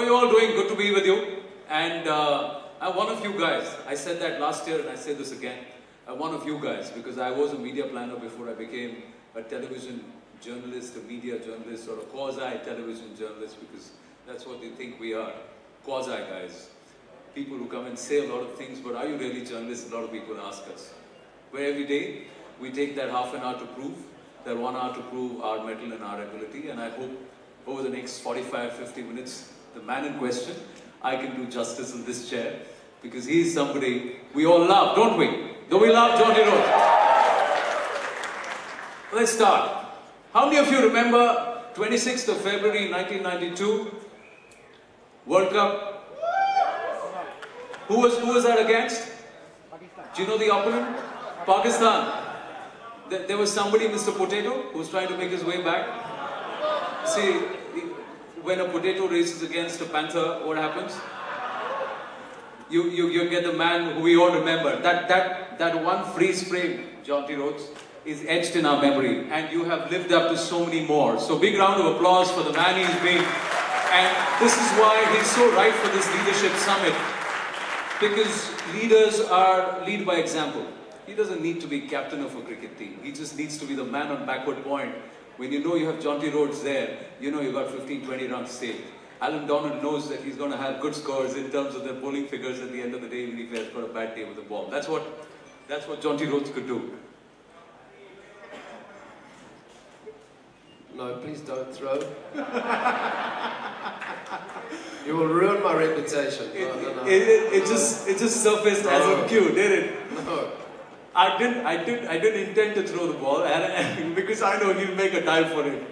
are you all doing? Good to be with you. And I'm one of you guys. I said that last year and I say this again. I'm one of you guys because I was a media planner before I became a television journalist, a media journalist, or a quasi-television journalist, because that's what they think we are. Quasi guys. People who come and say a lot of things, but are you really journalists? A lot of people ask us. Where every day we take that half an hour to prove, that 1 hour to prove our mettle and our ability, and I hope over the next 45-50 minutes, the man in question, I can do justice in this chair, because he is somebody we all love, don't we? Don't we love Jonty Rhodes? Let's start. How many of you remember 26th of February 1992, World Cup? Who was that against? Do you know the opponent? Pakistan. There was somebody, Mr. Potato, who was trying to make his way back. See, when a potato races against a panther, what happens? You get the man who we all remember. That one freeze frame, Jonty Rhodes, is etched in our memory, and you have lived up to so many more. So big round of applause for the man he's been. And this is why he's so right for this leadership summit. Because leaders lead by example. He doesn't need to be captain of a cricket team. He just needs to be the man on backward point. When you know you have Jonty Rhodes there, you know you got 15-20 runs saved. Alan Donald knows that he's going to have good scores in terms of their bowling figures at the end of the day, even if he has got a bad day with the ball. That's what Jonty Rhodes could do. No, please don't throw. You will ruin my reputation. No. It just surfaced as a cue, did it? No. I didn't intend to throw the ball, and because I know he'll make a dive for it.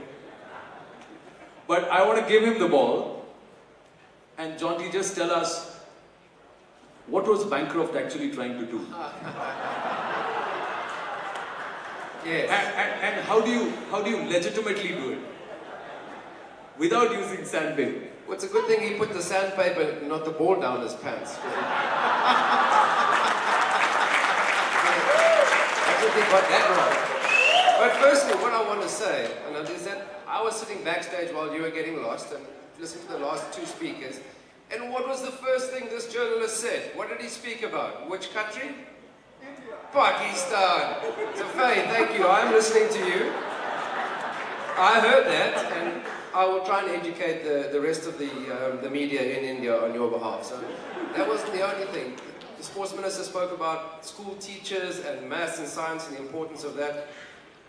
But I want to give him the ball, and Jonty, just tell us, what was Bancroft actually trying to do? Yes. And how do you legitimately do it? Without using sandpaper. Well, it's a good thing he put the sandpaper, not the ball, down his pants. I think he got that wrong. But firstly, what I want to say, is that I was sitting backstage while you were getting lost and listening to the last two speakers. And what was the first thing this journalist said? What did he speak about? Which country? India. Pakistan. So Faye, thank you. I'm listening to you. I heard that, and I will try and educate the rest of the media in India on your behalf. So that wasn't the only thing. The sports minister spoke about school teachers and maths and science and the importance of that.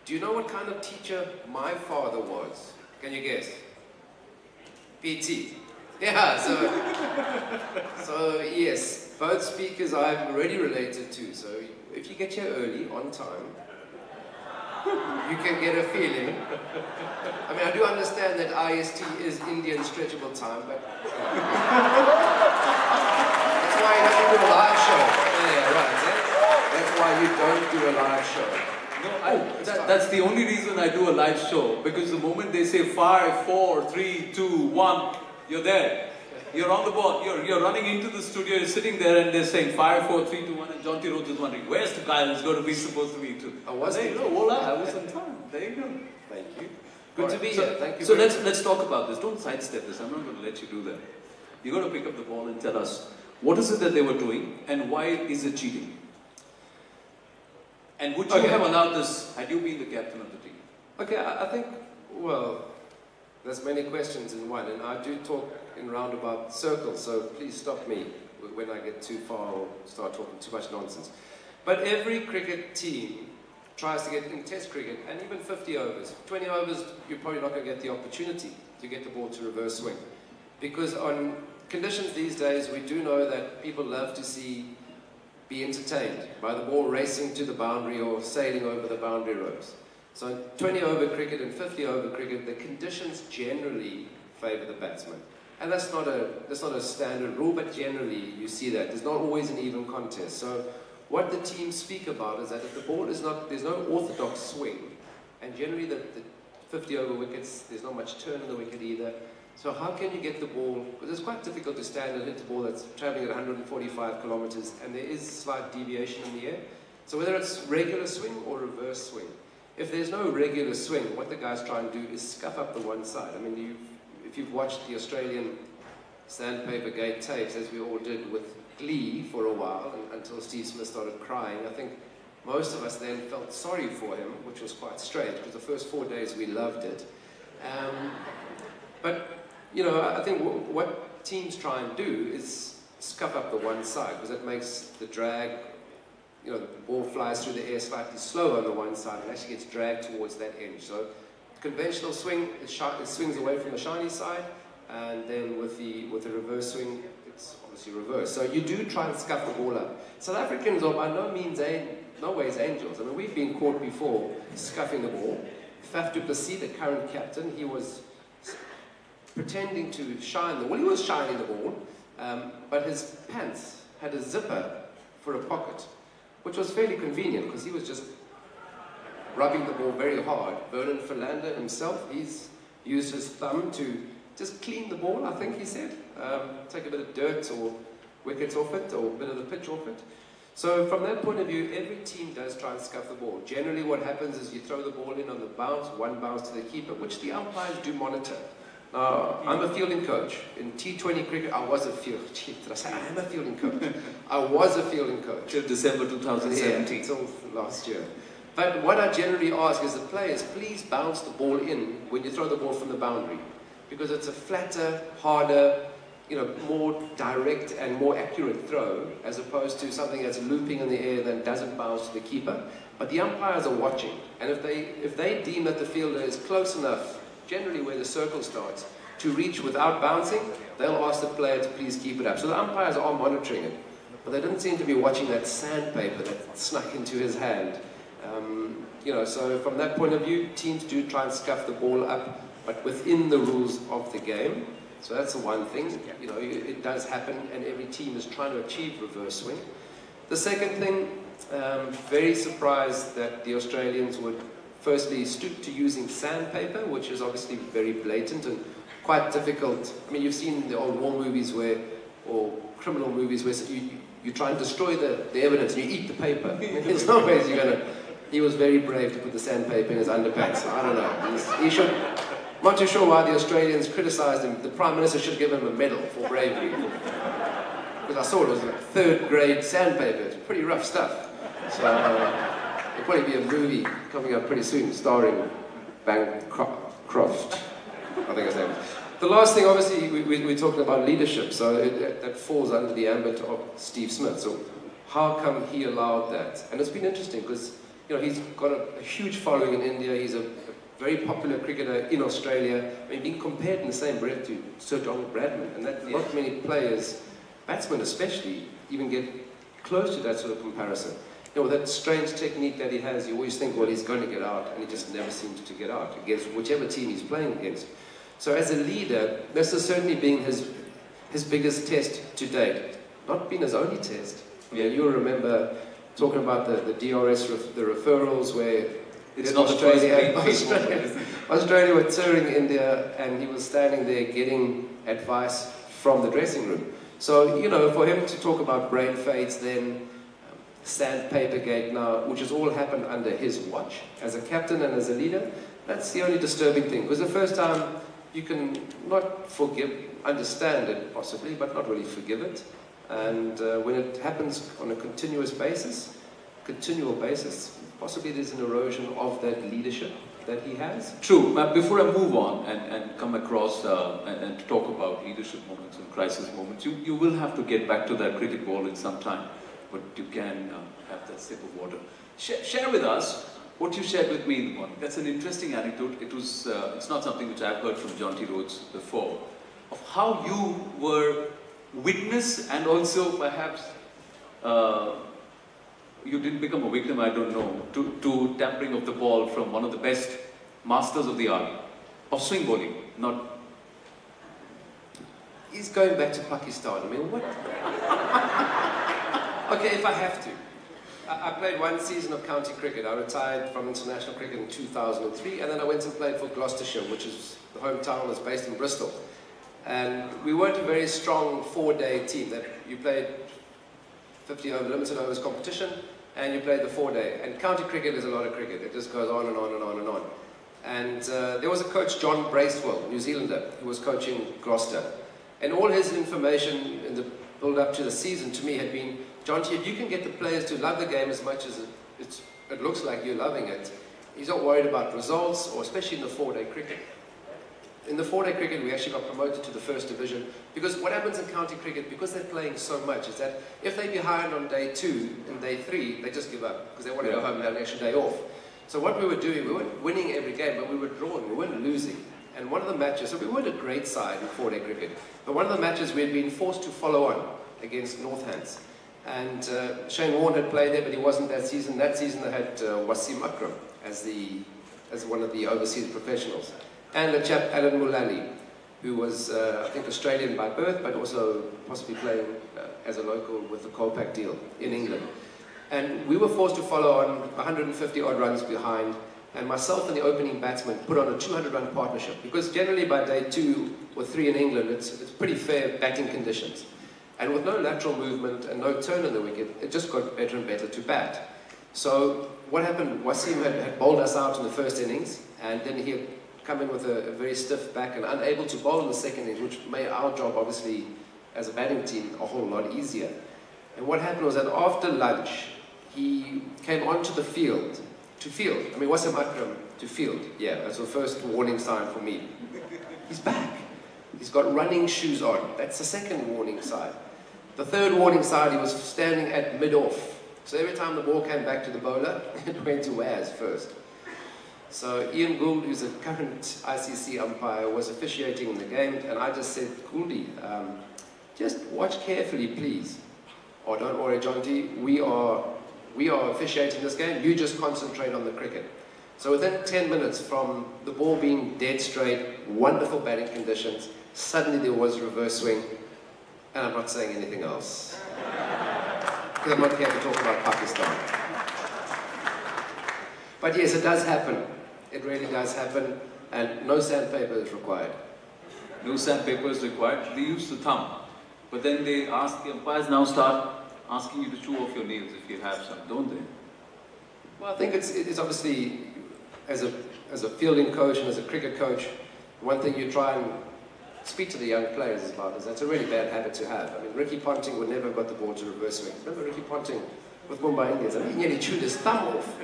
Do you know what kind of teacher my father was? Can you guess? PT. Yeah, so yes, both speakers I've already related to. So if you get here early, on time, you can get a feeling. I mean, I do understand that IST is Indian stretchable time, but that's why you don't do a live show. Yeah, right. That's why you don't do a live show. No, that's the only reason I do a live show, because the moment they say 5, 4, 3, 2, 1, you're there. You're on the ball. You're running into the studio. You're sitting there, and they're saying 5, 4, 3, 2, 1, and Jonty Rhodes is wondering, where's the guy who's going to be supposed to be too? I was there. You go. Voila, I was on time. There you go. Thank you. Good to be here. Thank you. So let's talk about this. Don't sidestep this. I'm not going to let you do that. You're going to pick up the ball and tell us what is it that they were doing and why is it cheating? And would you have allowed this had you been the captain of the team? Okay, I think, well, there's many questions in one, and I do talk in roundabout circles, so please stop me when I get too far or start talking too much nonsense. But every cricket team tries to get in Test cricket, and even 50 overs. 20 overs, you're probably not going to get the opportunity to get the ball to reverse swing. Because on conditions these days, we do know that people love to be entertained by the ball racing to the boundary or sailing over the boundary ropes. So in 20 over cricket and 50 over cricket, the conditions generally favour the batsman. And that's not a standard rule, but generally you see that. There's not always an even contest. So what the teams speak about is that if the ball is not, there's no orthodox swing, and generally the 50 over wickets, there's not much turn in the wicket either. So how can you get the ball, because it's quite difficult to stand and hit the ball that's travelling at 145 kilometres, and there is slight deviation in the air. So whether it's regular swing or reverse swing, if there's no regular swing, what the guys try and do is scuff up the one side. I mean, if you've watched the Australian sandpaper gate tapes, as we all did with glee for a while, until Steve Smith started crying. I think most of us then felt sorry for him, which was quite strange, because the first 4 days we loved it. But, you know, I think what teams try and do is scuff up the one side, because it makes the drag, you know, the ball flies through the air slightly slower on the one side and actually gets dragged towards that edge. So conventional swing, it swings away from the shiny side, and then with the reverse swing, it's obviously reverse. So you do try and scuff the ball up. South Africans are by no ways angels. I mean, we've been caught before scuffing the ball. Faf du Plessis, the current captain, he was pretending to shine the ball. Well, he was shining the ball, but his pants had a zipper for a pocket, which was fairly convenient because he was just rubbing the ball very hard. Vernon Philander himself, he's used his thumb to just clean the ball, I think he said. Take a bit of dirt or wickets off it, or a bit of the pitch off it. So from that point of view, every team does try and scuff the ball. Generally what happens is you throw the ball in on the bounce, one bounce to the keeper, which the umpires do monitor. Now, I'm a fielding coach. In T20 cricket, I was a fielding coach. I am a fielding coach. I was a fielding coach. Till December 2017. Yeah, till last year. But what I generally ask is the players, please bounce the ball in when you throw the ball from the boundary. Because it's a flatter, harder, you know, more direct and more accurate throw, as opposed to something that's looping in the air that doesn't bounce to the keeper. But the umpires are watching. And if they deem that the fielder is close enough, generally where the circle starts, to reach without bouncing, they'll ask the player to please keep it up. So the umpires are monitoring it. But they didn't seem to be watching that sandpaper that snuck into his hand. You know, so from that point of view, teams do try and scuff the ball up, but within the rules of the game. So that's the one thing. You know, it does happen, and every team is trying to achieve reverse swing. The second thing, very surprised that the Australians would firstly stoop to using sandpaper, which is obviously very blatant and quite difficult. I mean, you've seen the old war movies or criminal movies where you try and destroy the evidence and you eat the paper. There's no ways you're going to... He was very brave to put the sandpaper in his underpants. I don't know. He should... I'm not too sure why the Australians criticised him. The Prime Minister should give him a medal for bravery. Because I saw it was like third grade sandpaper. It's pretty rough stuff. So there'll probably be a movie coming up pretty soon starring Bancroft. I think his name. The last thing, obviously, we're talking about leadership. So that falls under the ambit of Steve Smith. So how come he allowed that? And it's been interesting because, you know, he's got a huge following in India. He's a very popular cricketer in Australia. I mean, being compared in the same breath to Sir John Bradman, and that not many players, batsmen especially, even get close to that sort of comparison. You know, that strange technique that he has, you always think, well, he's going to get out, and he just never seems to get out against whichever team he's playing against. So as a leader, this has certainly been his biggest test to date. Not been his only test. Yeah, you'll remember talking about the DRS, the referrals, where it's not Australia were touring India, and he was standing there getting advice from the dressing room. So, you know, for him to talk about brain fades then, sandpaper gate now, which has all happened under his watch, as a captain and as a leader, that's the only disturbing thing. Because the first time, you can not understand it possibly, but not really forgive it. And when it happens on a continual basis, possibly there's an erosion of that leadership that he has. True. Before I move on and come across and talk about leadership moments and crisis moments, you will have to get back to that cricket ball in some time, but you can have that sip of water. Share with us what you shared with me in the morning. That's an interesting anecdote. It's not something which I've heard from Jonty Rhodes before, of how you were witness and also perhaps you didn't become a victim, I don't know, to tampering of the ball from one of the best masters of the art of swing bowling. Not. He's going back to Pakistan. I mean, what? Okay, if I have to. I played one season of county cricket. I retired from international cricket in 2003, and then I went and played for Gloucestershire, which is the hometown that's based in Bristol. And we weren't a very strong 4-day team. That you played 50 over limited overs competition, and you played the 4-day. And county cricket is a lot of cricket. It just goes on and on and on and on. And there was a coach, John Bracewell, New Zealander, who was coaching Gloucester. And all his information in the build-up to the season to me had been, Jonty, if you can get the players to love the game as much as it looks like you're loving it, he's not worried about results, or especially in the 4-day cricket. In the 4-day cricket, we actually got promoted to the first division, because what happens in county cricket, because they're playing so much, is that if they're behind on day 2 and day 3, they just give up, because they want to go home and have an extra day off. So what we were doing, we weren't winning every game, but we were drawing, we weren't losing. And one of the matches, so we weren't a great side in 4-day cricket, but one of the matches we had been forced to follow on against Northants. And Shane Warne had played there, but he wasn't that season. That season they had Wasim Akram as one of the overseas professionals. And a chap, Alan Mulally, who was, I think, Australian by birth, but also possibly playing as a local with the Colpack deal in England. And we were forced to follow on 150 odd runs behind, and myself and the opening batsman put on a 200-run partnership, because generally by day 2 or 3 in England, it's pretty fair batting conditions. And with no lateral movement and no turn in the wicket, it just got better and better to bat. So what happened, Wasim had bowled us out in the first innings, and then he had come in with a very stiff back and unable to bowl in the second innings, which made our job, obviously, as a batting team, a whole lot easier. And what happened was that after lunch, he came onto the field, to field. I mean, Wasim Akram to field. Yeah, that's the first warning sign for me. He's back. He's got running shoes on. That's the second warning sign. The third warning sign, he was standing at mid-off. So every time the ball came back to the bowler, it went to Waz first. So Ian Gould, who's a current ICC umpire, was officiating in the game, and I just said, Gouldy, just watch carefully, please. Oh, don't worry, Jonty, we are officiating this game, you just concentrate on the cricket. So within 10 minutes from the ball being dead straight, wonderful batting conditions, suddenly there was reverse swing, and I'm not saying anything else. Because I'm not here to talk about Pakistan. But yes, it does happen. It really does happen, and no sandpaper is required. No sandpaper is required. They use the thumb. But then they ask, the umpires now start asking you to chew off your nails if you have some, don't they? Well, I think it's obviously, as a fielding coach and as a cricket coach, one thing you try and speak to the young players about is that's a really bad habit to have. I mean, Ricky Ponting would never have got the ball to reverse swing. Remember Ricky Ponting with Mumbai Indians? I mean, he nearly chewed his thumb off.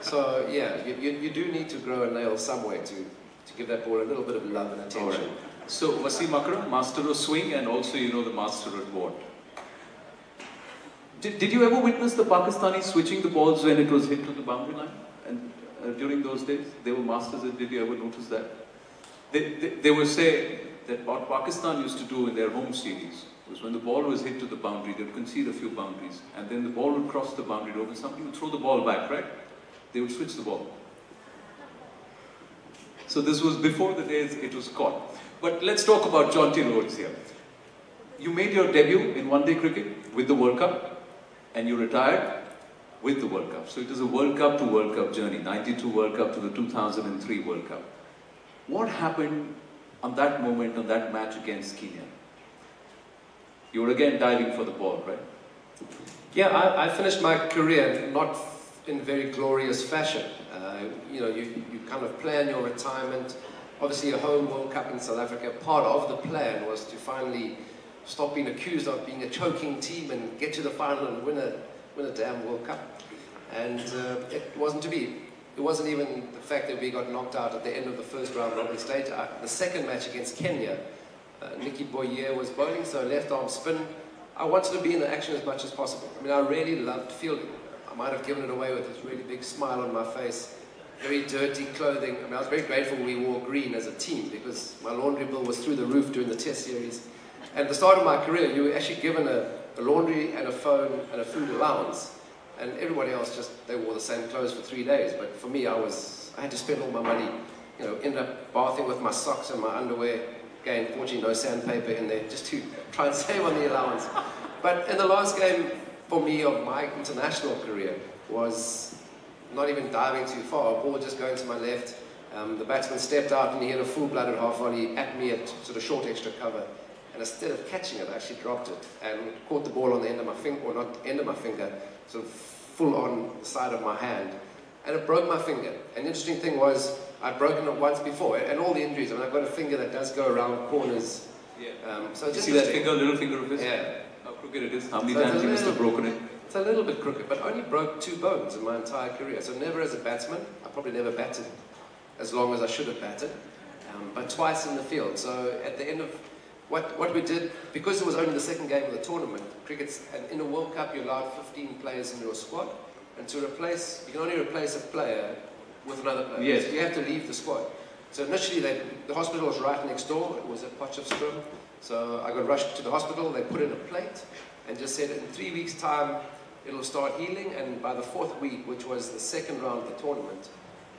So, yeah, you do need to grow a nail somewhere to give that ball a little bit of love and attention. Right. So, Wasim Akram, master of swing, and also, you know, the master of board. Did you ever witness the Pakistanis switching the balls when it was hit to the boundary line? And during those days, they were masters. Did you ever notice that? They would say that what Pakistan used to do in their home series was when the ball was hit to the boundary, they would concede a few boundaries, and then the ball would cross the boundary rope, and somebody would throw the ball back, right? They would switch the ball. So this was before the days it was caught. But let's talk about Jonty Rhodes here. You made your debut in one-day cricket with the World Cup, and you retired with the World Cup. So it is a World Cup to World Cup journey, 92 World Cup to the 2003 World Cup. What happened on that moment, on that match against Kenya? You were again diving for the ball, right? Yeah, I finished my career not in very glorious fashion. You know, you kind of plan your retirement. Obviously, a home World Cup in South Africa, part of the plan was to finally stop being accused of being a choking team and get to the final and win a damn World Cup. And it wasn't to be. It wasn't even the fact that we got knocked out at the end of the first round robin stage. The second match against Kenya, Nicky Boyer was bowling, so left arm spin. I wanted to be in the action as much as possible. I mean, I really loved fielding. I might have given it away with this really big smile on my face, very dirty clothing. I mean, I was very grateful we wore green as a team because my laundry bill was through the roof during the Test series. And at the start of my career, you were actually given a laundry and a phone and a food allowance. And everybody else they wore the same clothes for 3 days. But for me, I had to spend all my money, you know, end up bathing with my socks and my underwear. Again, fortunately, no sandpaper in there, just to try and save on the allowance. But in the last game, for me, of my international career, was not even diving too far. A ball just going to my left. The batsman stepped out and he hit a full-blooded half volley at me at sort of short extra cover. And instead of catching it, I actually dropped it and caught the ball on the end of my finger, or not end of my finger, sort of full on the side of my hand. And it broke my finger. And the interesting thing was, I'd broken it once before, and all the injuries. I mean, I've got a finger that does go around corners Yeah. So it's you see that finger, little finger of his? Yeah. How crooked it is? How many times he must have broken it? It's a little bit crooked, but only broke 2 bones in my entire career. So never as a batsman. I probably never batted as long as I should have batted, but twice in the field. So at the end of what we did, because it was only the second game of the tournament, and in a World Cup you're allowed 15 players in your squad, and you can only replace a player with another player. Yes. So you have to leave the squad. So initially the hospital was right next door. It was at Potchefstroom. So I got rushed to the hospital. They put in a plate and just said in 3 weeks' time it'll start healing, and by the 4th week, which was the second round of the tournament,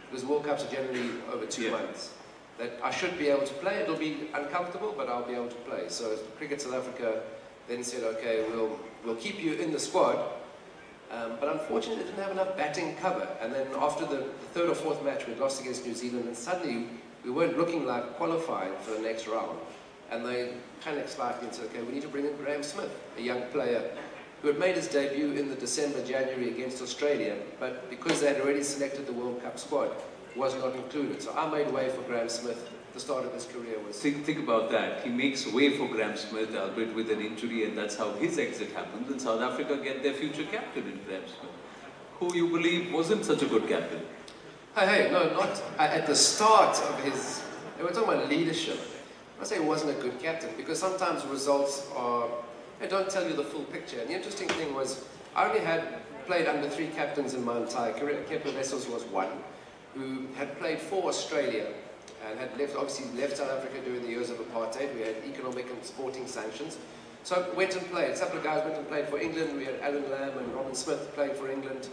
because World Cups are generally over 2 months, that I should be able to play. It'll be uncomfortable, but I'll be able to play. So Cricket South Africa then said, okay, we'll keep you in the squad, but unfortunately they didn't have enough batting cover. And then after the 3rd or 4th match, we lost against New Zealand, and suddenly we weren't looking like qualifying for the next round. And they panicked slightly and said, okay, we need to bring in Graeme Smith, a young player who had made his debut in the December-January against Australia, but because they had already selected the World Cup squad, was not included. So I made way for Graeme Smith. The start of his career was... Think about that. He makes way for Graeme Smith, albeit with an injury, and that's how his exit happens. And South Africa get their future captain in Graeme Smith, who you believe wasn't such a good captain. Hey, no, not at the start of his... They were talking about leadership. I say he wasn't a good captain, because sometimes results are... They don't tell you the full picture. And the interesting thing was, I only had played under 3 captains in my entire career. Kepler Wessels was one, who had played for Australia and had obviously left South Africa during the years of apartheid. We had economic and sporting sanctions. So went and played. A couple of guys went and played for England. We had Alan Lamb and Robin Smith playing for England.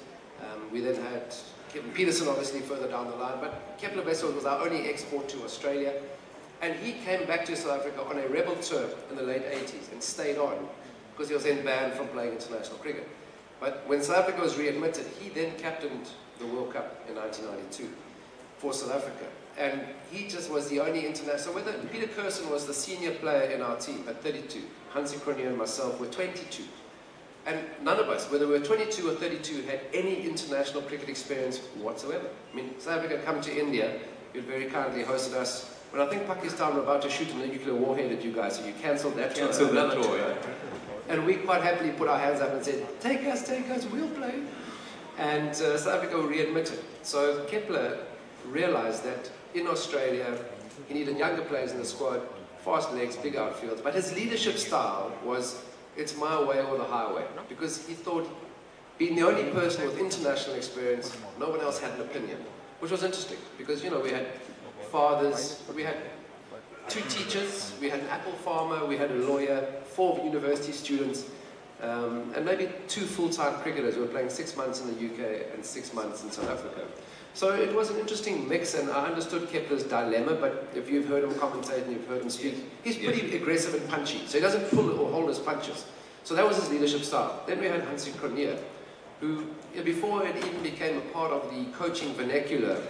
We then had Kevin Peterson obviously further down the line. But Kepler Wessels was our only export to Australia. And he came back to South Africa on a rebel tour in the late 80s and stayed on because he was then banned from playing international cricket. But when South Africa was readmitted, he then captained the World Cup in 1992 for South Africa. And he just was the only international. Whether Peter Kersen was the senior player in our team at 32, Hansi Cronje and myself were 22. And none of us, whether we were 22 or 32, had any international cricket experience whatsoever. I mean, South Africa had come to India, you had very kindly hosted us. When I think Pakistan were about to shoot a nuclear warhead at you guys, so you cancelled that tour. Yeah. And we quite happily put our hands up and said, take us, we'll play. And South Africa were readmitted. So Kepler realized that in Australia, he needed younger players in the squad, fast legs, big outfields. But his leadership style was, it's my way or the highway. Because he thought, being the only person with international experience, no one else had an opinion. Which was interesting, because, you know, we had fathers, we had 2 teachers, we had an apple farmer, we had a lawyer, 4 university students, and maybe 2 full-time cricketers who were playing 6 months in the UK and 6 months in South Africa. So it was an interesting mix, and I understood Kepler's dilemma, but if you've heard him commentate and you've heard him speak, he's pretty aggressive and punchy, so he doesn't pull or hold his punches. So that was his leadership style. Then we had Hansi Cronje, who, before it even became a part of the coaching vernacular,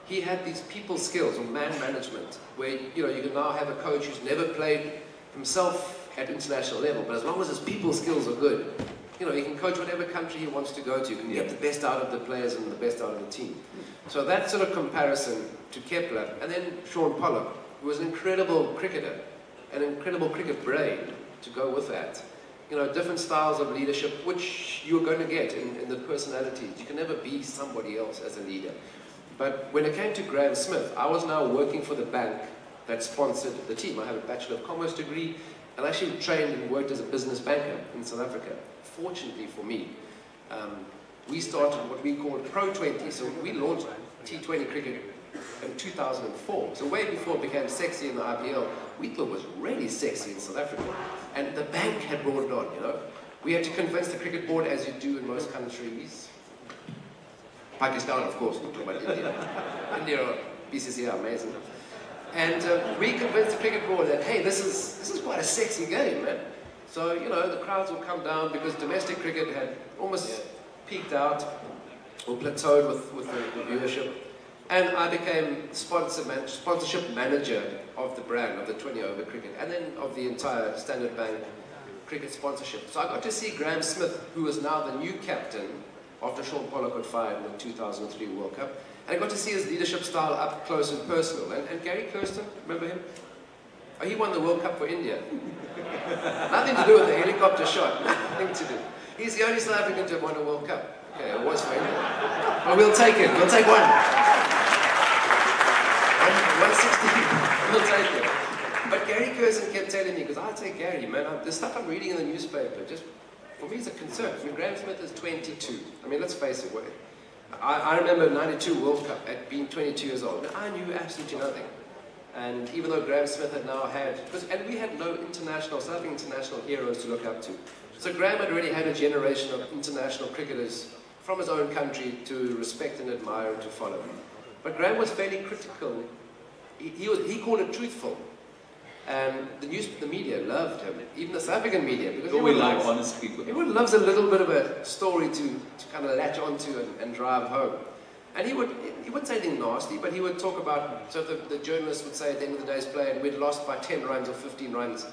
he had these people skills or man management, where you can now have a coach who's never played himself at international level, but as long as his people skills are good, he can coach whatever country he wants to go to. He can get the best out of the players and the best out of the team. So that sort of comparison to Kepler, and then Sean Pollock, who was an incredible cricketer, an incredible cricket brain to go with that. Different styles of leadership, which you're going to get in the personalities. You can never be somebody else as a leader. But when it came to Graeme Smith, I was now working for the bank that sponsored the team. I have a Bachelor of Commerce degree, and I actually trained and worked as a business banker in South Africa. Fortunately for me, we started what we called Pro 20. So we launched T20 cricket in 2004. So way before it became sexy in the IPL, we thought it was really sexy in South Africa. And the bank had brought it on, We had to convince the cricket board, as you do in most countries. Pakistan, of course, not about India. India, BCCI, amazing. And we convinced the cricket board that, hey, this is quite a sexy game, man. So, the crowds will come down because domestic cricket had almost peaked out or plateaued with the viewership. And I became sponsorship manager of the brand, of the 20-over cricket, and then of the entire Standard Bank cricket sponsorship. So I got to see Graeme Smith, who is now the new captain after Sean Pollock got fired in the 2003 World Cup. And I got to see his leadership style up close and personal. And Gary Kirsten, remember him? Oh, he won the World Cup for India. Nothing to do with the helicopter shot. Nothing to do. He's the only South African to have won a World Cup. Okay, it was for India. Well, we'll take it. We'll take one. 160. We'll take it. But Gary Curzon kept telling me, because I'd say, Gary, man, the stuff I'm reading in the newspaper, just, for me, it's a concern. I mean, Graham Smith is 22. I mean, let's face it. I remember 92 World Cup at being 22 years old. I knew absolutely nothing. And even though Graham Smith had now had, and we had no South African international heroes to look up to. So Graham had already had a generation of international cricketers from his own country to respect and admire and to follow. But Graham was fairly critical. He called it truthful. And the media loved him, even the South African media, because we like honest people. Everyone loves a little bit of a story to kind of latch onto and drive home. And he wouldn't say anything nasty, but he would talk about, so the journalist would say at the end of the day's play, and we'd lost by 10 runs or 15 runs,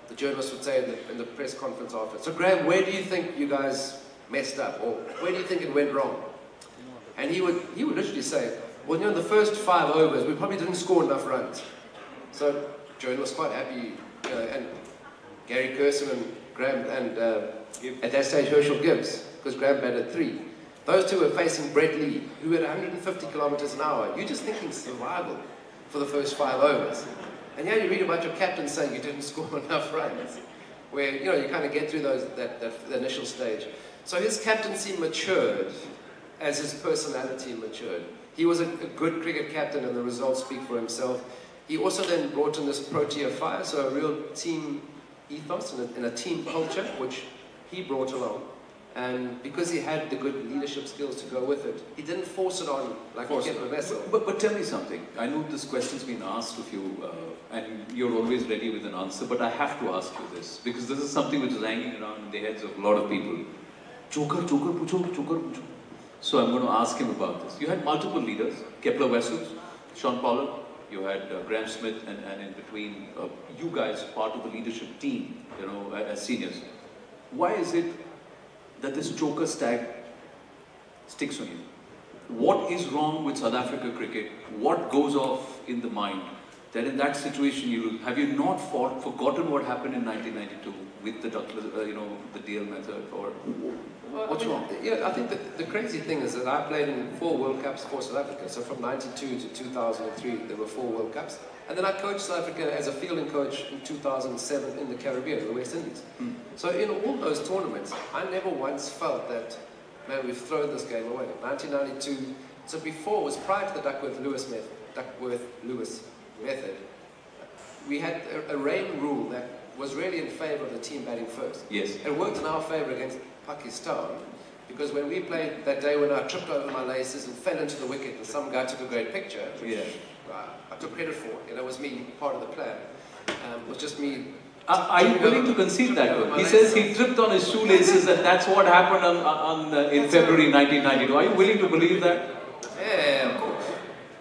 the journalist would say in the press conference after, so Graham, where do you think you guys messed up, or where do you think it went wrong? And he would literally say, well, in the first 5 overs, we probably didn't score enough runs. So journalists quite happy, and Gary Curzon and Graham, and at that stage Herschel Gibbs, because Graham batted 3. Those two were facing Brett Lee, who had 150 kilometers an hour. You're just thinking survival for the first 5 overs. And you read about your captain saying you didn't score enough runs, where you kind of get through that initial stage. So his captaincy matured as his personality matured. He was a good cricket captain, and the results speak for himself. He also then brought in this Protea fire, so a real team ethos and a team culture, which he brought along. And because he had the good leadership skills to go with it, he didn't force it on like he kept the vessel. But tell me something. I know this question's been asked of you, and you're always ready with an answer, but I have to ask you this, because this is something which is hanging around in the heads of a lot of people. Choker, pucho, choker, pucho. So I'm going to ask him about this. You had multiple leaders, Kepler Wessels, Sean Pollard, you had Graham Smith, and in between, you guys part of the leadership team, as seniors. Why is it that this choker stag sticks on you? What is wrong with South Africa cricket? What goes off in the mind that in that situation you lose? Have you not forgotten what happened in 1992 with the the deal method, or what's wrong? Yeah, I think the crazy thing is that I played in 4 World Cups for South Africa. So from 92 to 2003, there were 4 World Cups. And then I coached South Africa as a fielding coach in 2007 in the Caribbean, the West Indies. So in all those tournaments, I never once felt that, man, we've thrown this game away. 1992, so before, was prior to the Duckworth-Lewis method, we had a rain rule that was really in favour of the team batting first. Yes. It worked in our favour against Pakistan, because when we played that day when I tripped over my laces and fell into the wicket and some guy took a great picture, which I took credit for, it was me, part of the plan. It was just me. Are you willing to concede that? He says he tripped on his shoelaces and that's what happened in February 1992. Are you willing to believe that? Yeah,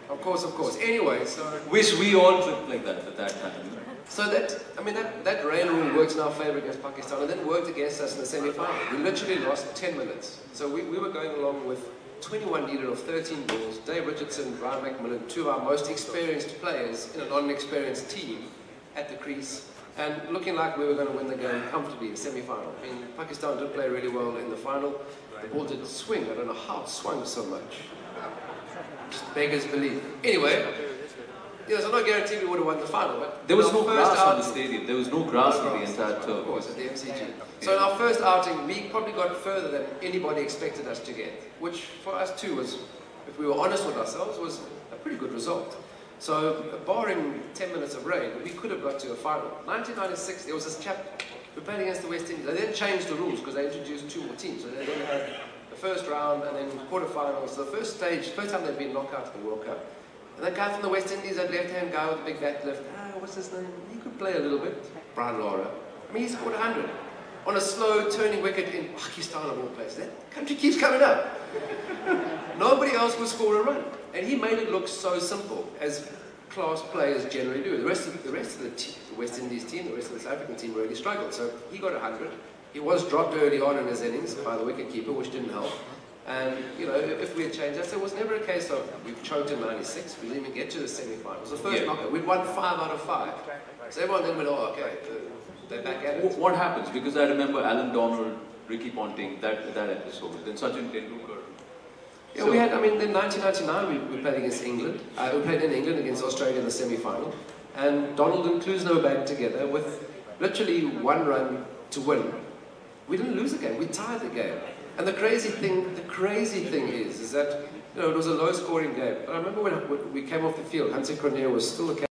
of course. Anyway, so... Wish we all tripped like that at that time. So that rain rule works in our favour against Pakistan, and then worked against us in the semi-final. We literally lost 10 minutes. So we were going along with 21 leader of 13 balls, Dave Richardson, Brian McMillan, 2 of our most experienced players in a non-experienced team at the crease, and looking like we were going to win the game comfortably in the semi-final. I mean, Pakistan did play really well in the final. The ball did swing. I don't know how it swung so much. Just beggars belief. Anyway, so no guarantee we would have won the final. But there was no grass on the stadium. There was no grass on the entire turf. Of course, at the MCG. So in our first outing, we probably got further than anybody expected us to get, which for us too was, if we were honest with ourselves, was a pretty good result. So barring 10 minutes of rain, we could have got to a final. 1996, there was this chap who played against the West Indies. They then changed the rules because they introduced 2 more teams. So they then had the first round and then quarterfinals. So the first time they'd been knocked out of the World Cup. And that guy from the West Indies, that left-hand guy with the big bat lift, what's his name? He could play a little bit. Brian Lara. I mean, he scored 100 on a slow turning wicket in Pakistan of all places. That country keeps coming up. Nobody else would score a run. And he made it look so simple, as class players generally do. The rest of the West Indies team, the rest of the South African team really struggled. So he got 100. He was dropped early on in his innings by the wicketkeeper, which didn't help. And, you know, if we had changed that, so it was never a case of we've choked in 96, we didn't even get to the semi-finals. The first knockout, we'd won 5 out of 5. So everyone then went, oh, okay, they're back at it. What happens? Because I remember Alan Donald, Ricky Ponting, that episode, then Sachin Tendulkar. Yeah, so we had, I mean, in 1999 we played against England. We played in England against Australia in the semi-final. And Donald and Klusno bagged together with literally 1 run to win. We didn't lose the game, we tied the game. And the crazy thing is that, you know, it was a low-scoring game. But I remember when we came off the field, Hansi Cronje was still the